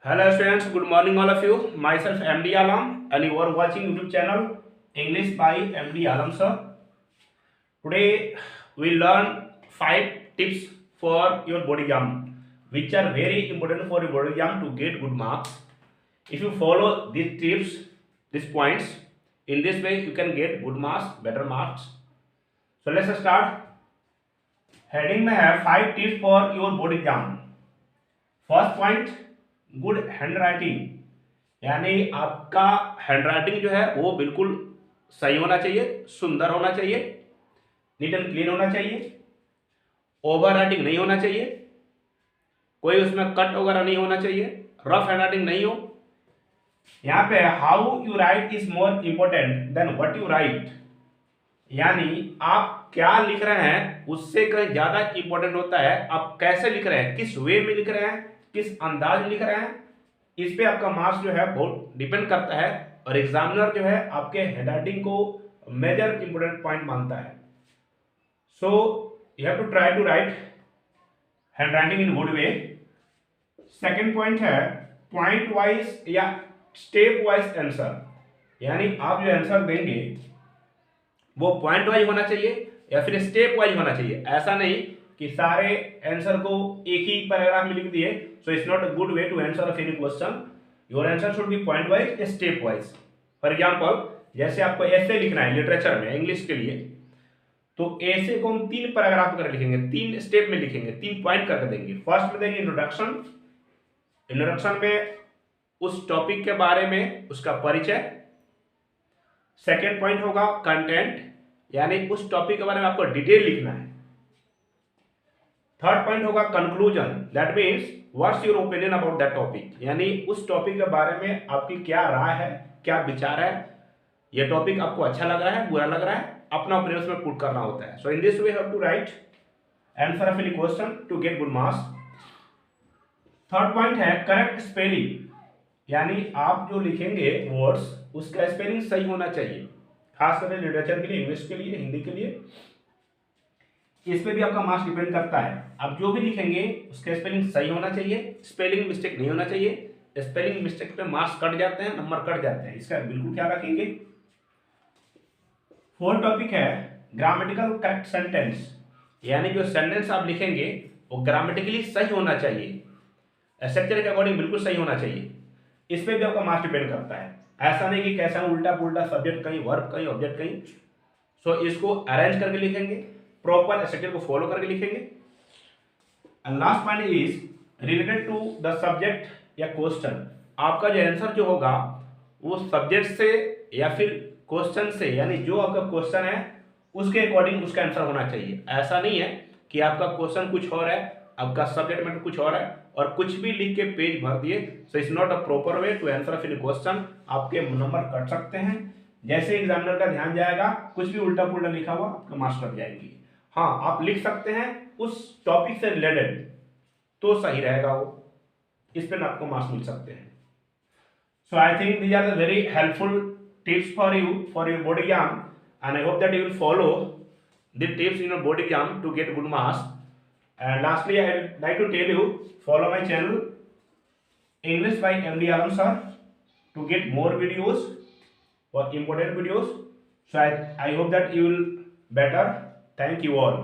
Hello students, good morning all of you. Myself MD Alam and you are watching YouTube channel English by MD Alam sir. Today we learn 5 tips for your board exam which are very important for your board exam to get good marks. If you follow these tips, these points, in this way you can get good marks, better marks. So let's start. Heading में है 5 tips for your board exam. First point, good hand writing, यानी आपका hand writing जो है वो बिल्कुल सही होना चाहिए, सुंदर होना चाहिए, नीट एंड क्लीन होना चाहिए, ओवर राइटिंग नहीं होना चाहिए, कोई उसमें कट वगैरह नहीं होना चाहिए, रफ हैंड राइटिंग नहीं हो। यहाँ पे how you write is more important than what you write, यानी आप क्या लिख रहे हैं उससे कहीं ज्यादा इंपॉर्टेंट होता है आप कैसे लिख रहे हैं, किस वे में लिख रहे हैं, किस अंदाज में लिख रहे हैं। इस पे आपका मार्क्स जो है बहुत डिपेंड करता है और एग्जामिनर जो है आपके हैंडराइटिंग को मेजर इंपॉर्टेंट पॉइंट मानता है। So you have to try to write handwriting in good way. Second point है पॉइंट वाइज या स्टेप वाइज आंसर, यानी आप जो आंसर देंगे वो पॉइंट वाइज होना चाहिए या फिर स्टेप वाइज होना चाहिए। ऐसा नहीं कि सारे आंसर को एक ही पैराग्राफ में लिख दिए, so it's not a good way to answer any question. Your answer should be point wise, step wise. For example, जैसे आपको ऐसे लिखना है लिटरेचर में, इंग्लिश के लिए, तो ऐसे को हम 3 पैराग्राफ कर लिखेंगे, 3 स्टेप में लिखेंगे, 3 पॉइंट करके देंगे। फर्स्ट में देंगे इंट्रोडक्शन, इंट्रोडक्शन में उस टॉपिक के बारे में उसका परिचय। सेकेंड पॉइंट होगा कंटेंट, यानी उस टॉपिक के बारे में आपको डिटेल लिखना है। थर्ड पॉइंट होगा conclusion, that means what's your opinion about that topic, यानी उस टॉपिक के बारे में आपकी क्या राय है, क्या विचार है, ये टॉपिक आपको अच्छा लग रहा है, बुरा लग रहा है, अपना ओपिनियन उसमें पुट करना होता है। So in this way have to write answer of any question to get good marks. Third point है करेक्ट स्पेलिंग, यानी आप जो लिखेंगे वर्ड्स उसका स्पेलिंग सही होना चाहिए, खास करके लिटरेचर के लिए, इंग्लिश के लिए, हिंदी के लिए। इस पे भी आपका मार्क्स डिपेंड करता है। आप जो भी लिखेंगे उसका स्पेलिंग सही होना चाहिए, स्पेलिंग मिस्टेक नहीं होना चाहिए। स्पेलिंग मिस्टेक पे मार्क्स कट जाते हैं, नंबर कट जाते हैं, इसका बिल्कुल ख्याल रखेंगे। फोर्थ टॉपिक है ग्रामेटिकल करेक्ट सेंटेंस, यानी जो सेंटेंस आप लिखेंगे वो ग्रामेटिकली सही होना चाहिए, स्ट्रक्चर के अकॉर्डिंग बिल्कुल सही होना चाहिए। इस पे भी आपका मार्क्स डिपेंड करता है। ऐसा नहीं कि कैसा उल्टा पुल्टा, सब्जेक्ट कहीं, वर्ब कहीं, ऑब्जेक्ट कहीं। सो इसको अरेंज करके लिखेंगे, प्रॉपर स्ट्रक्चर को फॉलो करके लिखेंगे। And last point is related to the subject या क्वेश्चन। आपका जो आंसर जो होगा वो सब्जेक्ट से या फिर क्वेश्चन से, यानी जो आपका क्वेश्चन है उसके अकॉर्डिंग उसका आंसर होना चाहिए। ऐसा नहीं है कि आपका क्वेश्चन कुछ और है, आपका सब्जेक्ट मैटर कुछ और है और कुछ भी लिख के पेज भर दिए। So it's not a proper way to answer of any question. आपके नंबर कट सकते हैं, जैसे एग्जामिनर का ध्यान जाएगा कुछ भी उल्टा पुल्टा लिखा हुआ आपका मार्क्स कट जाएंगे। हाँ, आप लिख सकते हैं उस टॉपिक से रिलेटेड तो सही रहेगा वो, इस पर आपको मार्क्स मिल सकते हैं। So I think these are the very helpful tips for you for your board exam and I hope that you will follow the tips in your board exam to get good marks. And lastly, I would like to tell you, follow my channel English by MD Alam sir to get more videos or important videos. So I hope that you will better. Thank you all.